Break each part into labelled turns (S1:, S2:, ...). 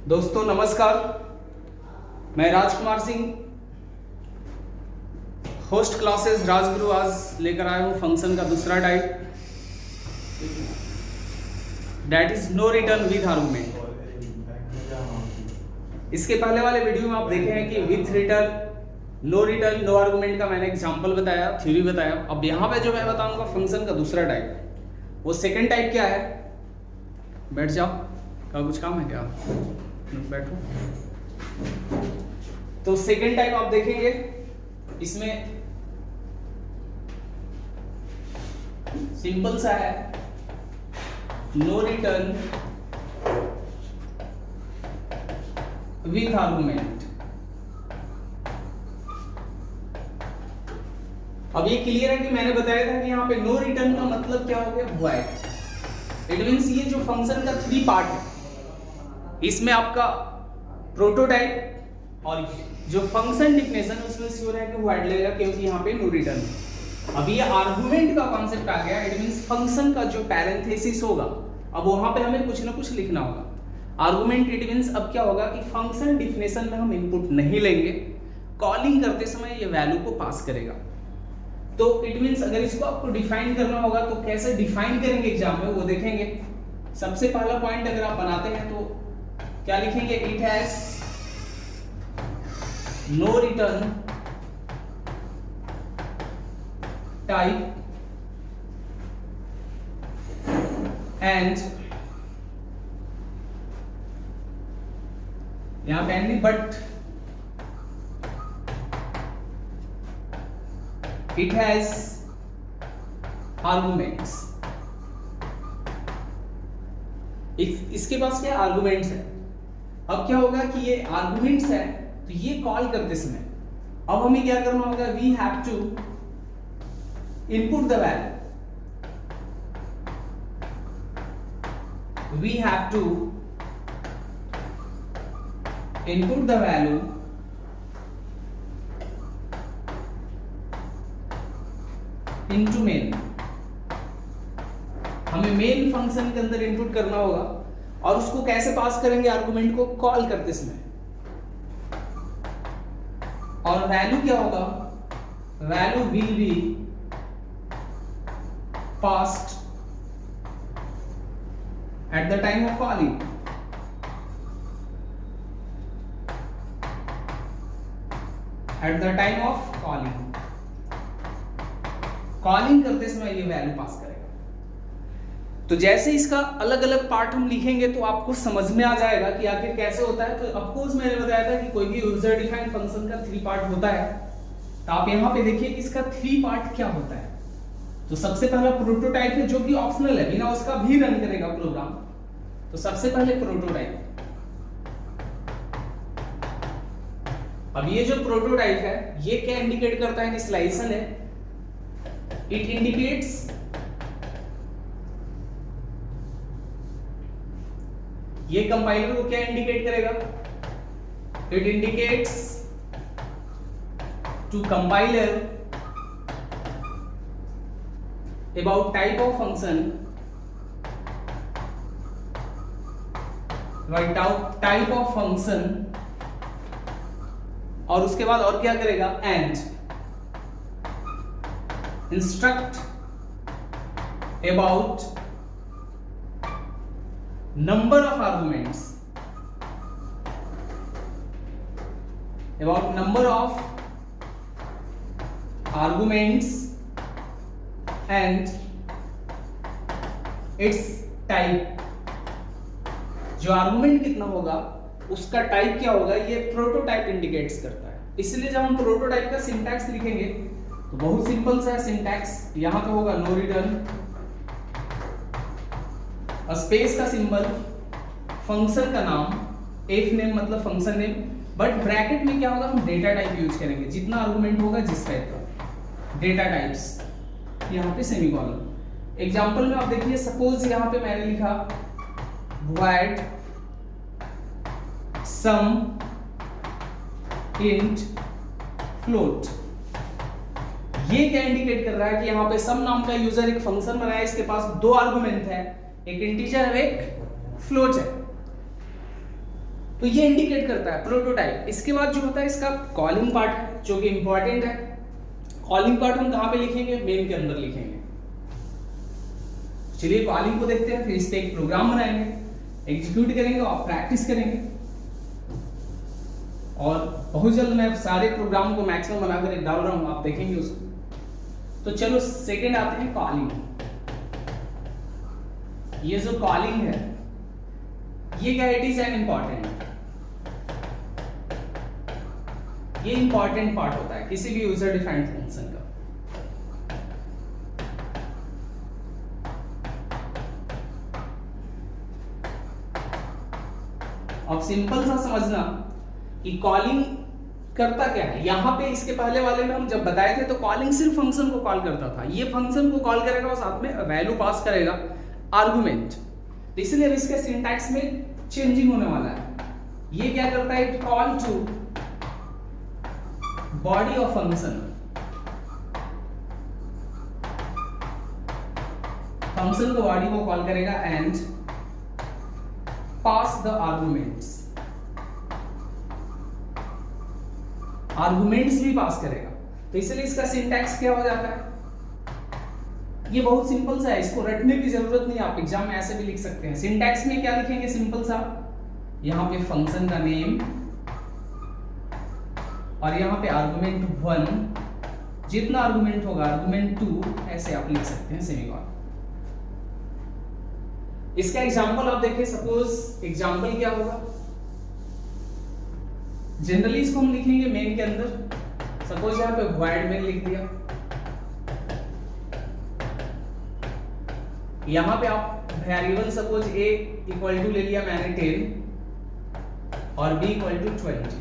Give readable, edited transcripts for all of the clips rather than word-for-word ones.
S1: दोस्तों नमस्कार, मैं राजकुमार सिंह, होस्ट क्लासेस राजगुरु। आज लेकर आया हूँ फंक्शन का दूसरा type, that is no return with argument. इसके पहले वाले वीडियो में आप देखे हैं कि with return, no return, no argument का मैंने एग्जांपल बताया, थ्योरी बताया। अब यहाँ पे जो मैं बताऊंगा फंक्शन का दूसरा टाइप, वो सेकंड टाइप क्या है। बैठ जाओ, क्या कुछ काम है क्या? बैठो। तो सेकंड टाइप आप देखेंगे, इसमें सिंपल सा है, नो रिटर्न विथ आर्गुमेंट। अब ये क्लियर है कि मैंने बताया था कि यहाँ पे नो रिटर्न का मतलब क्या हो गया, वॉइड। इट मींस ये जो फंक्शन का थ्री पार्ट है, इसमें आपका प्रोटोटाइप और जो फंक्शन डिफिनेशन उसमें श्योर है कि वॉइड लगेगा, क्योंकि यहाँ पे नो रिटर्न है। अब ये आर्गुमेंट का कॉन्सेप्ट आ गया। इट मींस फंक्शन का जो पैरेंथेसिस होगा, अब वहां पे हमें कुछ ना कुछ लिखना होगा। आर्गुमेंट इट मींस अब क्या होगा कि फंक्शन डिफिनेशन में हम इनपुट नहीं लेंगे, कॉलिंग करते समय ये वैल्यू को पास करेगा। तो इट मींस अगर इसको आपको डिफाइन करना होगा तो कैसे डिफाइन करेंगे एग्जाम में, वो देखेंगे। सबसे पहला पॉइंट अगर आप बनाते हैं तो क्या लिखेंगे, it has no return type and यहां पे and, but it has arguments. इसके पास क्या आर्गुमेंट्स है। अब क्या होगा कि ये आर्गुमेंट्स है, तो ये कॉल करते समय अब हमें क्या करना होगा, we have to input the value, we have to input the value into main. हमें मेन फंक्शन के अंदर इनपुट करना होगा, और उसको कैसे पास करेंगे, आर्गुमेंट को कॉल करते समय। और वैल्यू क्या होगा, value will be passed at the time of calling. At the time of calling, calling करते समय ये वैल्यू पास करेगा। तो जैसे इसका अलग अलग पार्ट हम लिखेंगे तो आपको समझ में आ जाएगा कि आखिर कैसे होता है। तो ऑफकोर्स मैंने बताया था कि कोई भी यूजर डिफाइंड फंक्शन का थ्री पार्ट होता है। तो आप यहाँ पे देखिए कि इसका थ्री पार्ट क्या होता है। तो सबसे पहला प्रोटोटाइप है, जो कि ऑप्शनल है, बिना उसका भी रन करेगा प्रोग्राम। तो सबसे पहले प्रोटोटाइप। अब ये जो प्रोटोटाइप है, ये क्या इंडिकेट करता है, इनिशियलाइजेशन है। इट इंडिकेट्स ये कंपाइलर को क्या इंडिकेट करेगा, it indicates to compiler about type of function, type of function. और उसके बाद और क्या करेगा, and instruct about number of arguments, about number of arguments and its type। जो आर्गुमेंट कितना होगा उसका टाइप क्या होगा, ये प्रोटोटाइप इंडिकेट्स करता है। इसलिए जब हम प्रोटोटाइप का सिंटैक्स लिखेंगे तो बहुत सिंपल सा है सिंटैक्स। यहां पे होगा नो रिटर्न, स्पेस का सिंबल, फंक्शन का नाम, एफ नेम मतलब फंक्शन नेम, बट ब्रैकेट में क्या होगा, हम डेटा टाइप यूज करेंगे। जितना आर्गुमेंट होगा जिस टाइप का, डेटा टाइप्स, यहाँ पे सेमीकोलन। एग्जांपल में आप देखिए, सपोज यहाँ पे मैंने लिखा void sum int float। ये क्या इंडिकेट कर रहा है कि यहाँ पे सम नाम का यूजर एक फंक्शन बनाया, इसके पास दो आर्गुमेंट है, एक इंटीजर है एक फ्लोट है। तो ये इंडिकेट करता है प्रोटोटाइप। इसके बाद जो होता है इसका कॉलिंग पार्ट जो कि इंपॉर्टेंट है। कॉलिंग पार्ट हम कहाँ पे लिखेंगे? मेन के अंदर लिखेंगे। चलिए कॉलिंग को देखते हैं, फिर इस पे एक प्रोग्राम बनाएंगे, एग्जीक्यूट करेंगे और प्रैक्टिस करेंगे। और बहुत जल्द मैं सारे प्रोग्राम को मैक्सिमम बनाकर डाल रहा हूं, आप देखेंगे उसको। तो चलो सेकंड आते हैं कॉलिंग। ये जो कॉलिंग है ये क्या? इट इज एन इंपॉर्टेंट, ये इंपॉर्टेंट पार्ट होता है किसी भी यूजर डिफाइंड फंक्शन का। अब सिंपल सा समझना कि कॉलिंग करता क्या है। यहां पे इसके पहले वाले में हम जब बताए थे तो कॉलिंग सिर्फ फंक्शन को कॉल करता था। ये फंक्शन को कॉल करेगा और साथ में वैल्यू पास करेगा, आर्गुमेंट। तो इसलिए अब इसके सिंटैक्स में चेंजिंग होने वाला है। ये क्या करता है? It call to body of function. Function को बॉडी को कॉल करेगा and pass the arguments. Arguments भी पास करेगा। तो इसलिए इसका सिंटैक्स क्या हो जाता है? ये बहुत सिंपल सा है, इसको रटने की जरूरत नहीं, आप एग्जाम में ऐसे भी लिख सकते हैं। सिंटैक्स में क्या लिखेंगे? सिंपल सा, यहां पे फंक्शन का नेम और यहां पे आर्गुमेंट 1, जितना आर्गुमेंट होगा आर्गुमेंट 2, ऐसे आप लिख सकते हैं सेमीकोलन। इसका एग्जांपल आप देखिए, सपोज एग्जांपल क्या होगा? जनरली इसको हम लिखेंगे मेन के अंदर। सपोज यहां पे void main लिख दिया, यहां पे आप variable suppose a equal to ले लिया मैंने 10 और b इक्वल टू 20।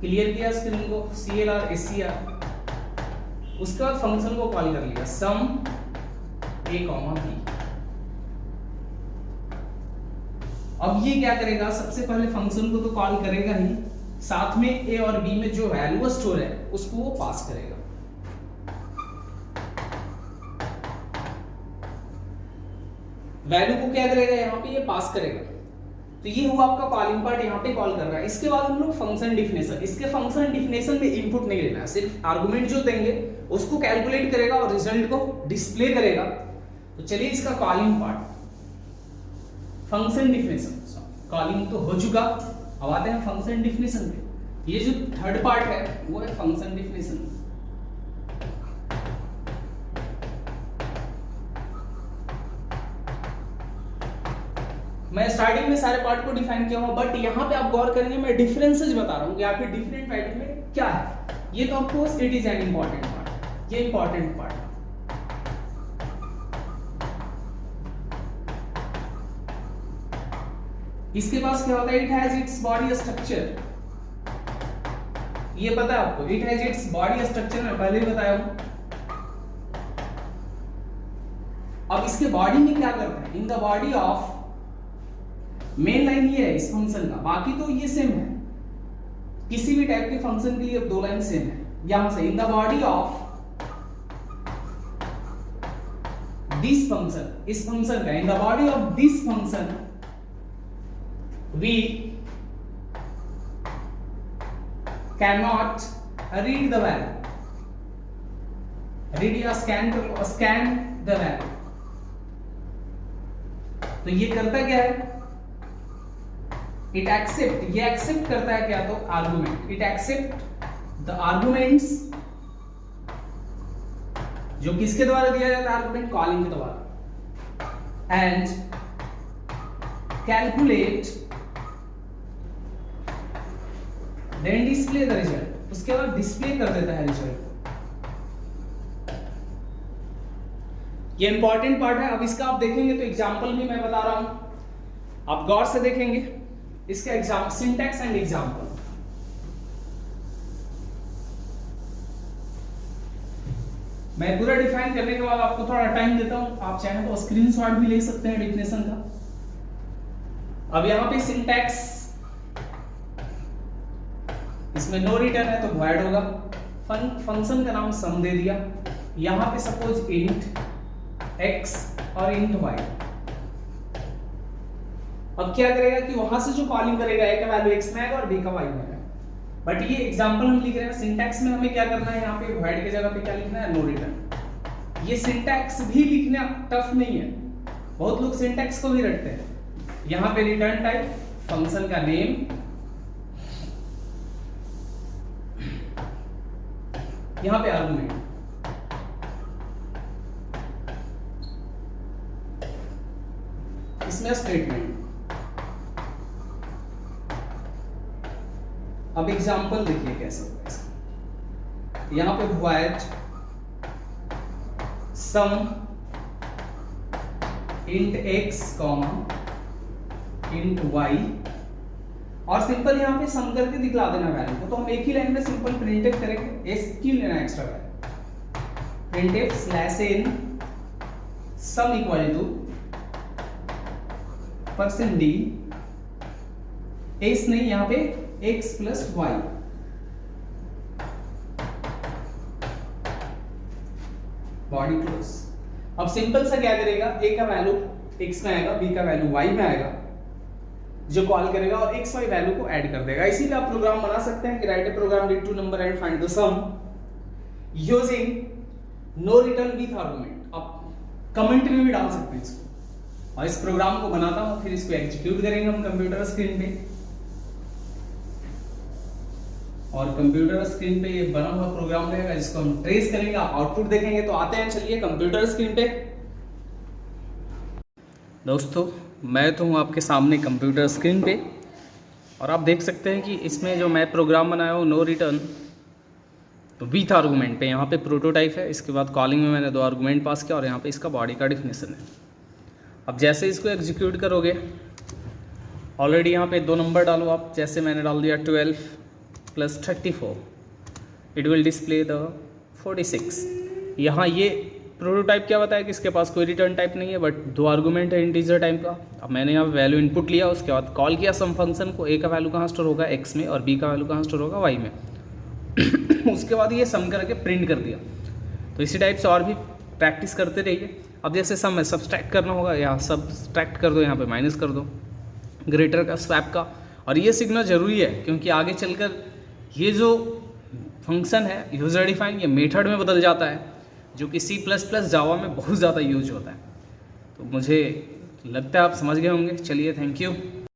S1: क्लियर किया स्क्रीन को, CLR SCR। उसके बाद फंक्शन को कॉल कर लिया सम a, b। अब ये क्या करेगा? सबसे पहले फंक्शन को तो कॉल करेगा ही, साथ में a और b में जो वैल्यू स्टोर है उसको वो पास करेगा। वैल्यू को क्या करेगा? यहाँ पे ये पास करेगा। तो ये हुआ आपका कॉलिंग पार्ट, यहाँ पे कॉल कर रहा है। इसके बाद हम लोग फंक्शन डिफिनेशन। इसके फंक्शन डिफिनेशन में इनपुट नहीं लेना है, सिर्फ आर्गुमेंट जो देंगे उसको कैलकुलेट करेगा और रिजल्ट को डिस्प्ले करेगा। तो चलिए इसका calling part, function definition. Calling तो हो चुका, अब आते हैं फंक्शन डिफिनेशन पे। ये जो थर्ड पार्ट है वो है फंक्शन डिफिनेशन। मैं स्टार्टिंग में सारे पार्ट को डिफाइन किया हूं, बट यहां पे आप गौर करेंगे मैं डिफरेंसेस बता रहा हूं कि आपके डिफरेंट वैल्यू में क्या है। ये तो of course it is an important part, ये इंपॉर्टेंट पार्ट। इसके पास क्या होता है? It has its body structure. ये पता है आपको, it has its body structure, मैं पहले ही बताया हूं। अब इसके बॉडी में क्या करता है? In the body of, main line ये है इस फंक्शन का, बाकी तो ये सेम है। किसी भी टाइप के फंक्शन के लिए अब दो लाइन सेम है। यहां से in the body of this function, इस फंक्शन का, in the body of this function we cannot read the value, read या scan the value। तो ये करता क्या है? it accept, ये accept करता है क्या? तो argument, it accept the arguments जो किसके द्वारा दिया जाता है? argument calling के द्वारा, and calculate then display the result। उसके बाद डिस्प्ले कर देता है रिजल्ट को। ये इंपॉर्टेंट पार्ट है। अब इसका आप देखेंगे तो एग्जांपल भी मैं बता रहा हूं, आप गौर से देखेंगे इसका एग्जाम, सिंटैक्स एंड एग्जांपल। मैं पूरा डिफाइन करने के बाद आपको थोड़ा टाइम देता हूं, आप चाहें तो स्क्रीनशॉट भी ले सकते हैं डेफिनेशन का। अब यहां पे सिंटैक्स, इसमें नो रिटर्न है तो void होगा। फंक्शन का नाम सम दे दिया, यहां पे सपोज इंट x और इंट y। अब क्या करेगा कि वहां से जो कॉलिंग करेगा ए का वैल्यू x में आएगा और b का y में आएगा। बट ये एग्जांपल हम लिख रहे हैं, सिंटैक्स में हमें क्या करना है, यहाँ पे void की जगह पे क्या लिखना है, नो रिटर्न। ये सिंटैक्स भी लिखना टफ नहीं है, बहुत लोग सिंटैक्स को भी रटते हैं। यहाँ पे रिटर्न टाइप, फंक्शन का नेम, यहाँ पे आर्गुमेंट, इसमें स्टेटमेंट। अब एग्जांपल देखिए कैसे होगा इसका। यहां पे void sum int x int y, और सिंपल यहां पे सम करके दिखला देना वैल्यू को। तो हम एक ही लाइन में सिंपल प्रिंटफ करेंगे, एस क्यों लेना extra value, printf slash n sum equal to %d, s नहीं यहां पे x plus y, body close. अब सिंपल सा क्या करेगा, a का वैल्यू x में आएगा, b का वैल्यू y में आएगा, जो कॉल करेगा और x y वैल्यू को ऐड कर देगा। इसीलिए आप प्रोग्राम बना सकते हैं कि write a program read two number and find the sum using no return with argument. आप कमेंट में भी डाल सकते हैं इसको, और इस प्रोग्राम को बनाता हूं, फिर इसको एग्जीक्यूट करेंगे हम कंप्यूटर स्क्रीन पे, और कंप्यूटर स्क्रीन पे ये बना हुआ प्रोग्राम रहेगा जिसको हम ट्रेस करेंगे, आप आउटपुट देखेंगे। तो आते हैं चलिए कंप्यूटर स्क्रीन पे। दोस्तों मैं तो हूँ आपके सामने कंप्यूटर स्क्रीन पे, और आप देख सकते हैं कि इसमें जो मैं प्रोग्राम बनाया हूँ नो रिटर्न तो विथ आर्गूमेंट पे, यहाँ पे प्रोटोटाइप है, इसके बाद कॉलिंग में मैंने 2 आर्गूमेंट पास किया और यहाँ पे इसका बॉडी का डिफिनेशन है। अब जैसे इसको एग्जीक्यूट करोगे, ऑलरेडी यहाँ पे 2 नंबर डालो आप, जैसे मैंने डाल दिया 12 + 34, इट विल डिस्प्ले द 46। यहाँ ये प्रोटोटाइप क्या बताया कि इसके पास कोई रिटर्न टाइप नहीं है, बट 2 आर्गूमेंट है इंटीजर टाइप का। अब मैंने यहाँ वैल्यू इनपुट लिया, उसके बाद कॉल किया सम फंक्शन को, a का वैल्यू कहाँ स्टोर होगा x में, और b का वैल्यू कहाँ स्टोर होगा y में। उसके बाद ये सम करके प्रिंट कर दिया। तो इसी टाइप से और भी प्रैक्टिस करते रहिए। अब जैसे सम है, सब्सट्रैक्ट करना होगा, यहाँ सब्सट्रैक्ट कर दो, यहाँ पे माइनस कर दो, ग्रेटर का स्वैप का। और ये सीखना जरूरी है क्योंकि आगे चलकर ये जो फंक्शन है यूजर डिफाइन, ये मेथड में बदल जाता है, जो कि C++ जावा में बहुत ज़्यादा यूज होता है। तो मुझे लगता है आप समझ गए होंगे। चलिए, थैंक यू।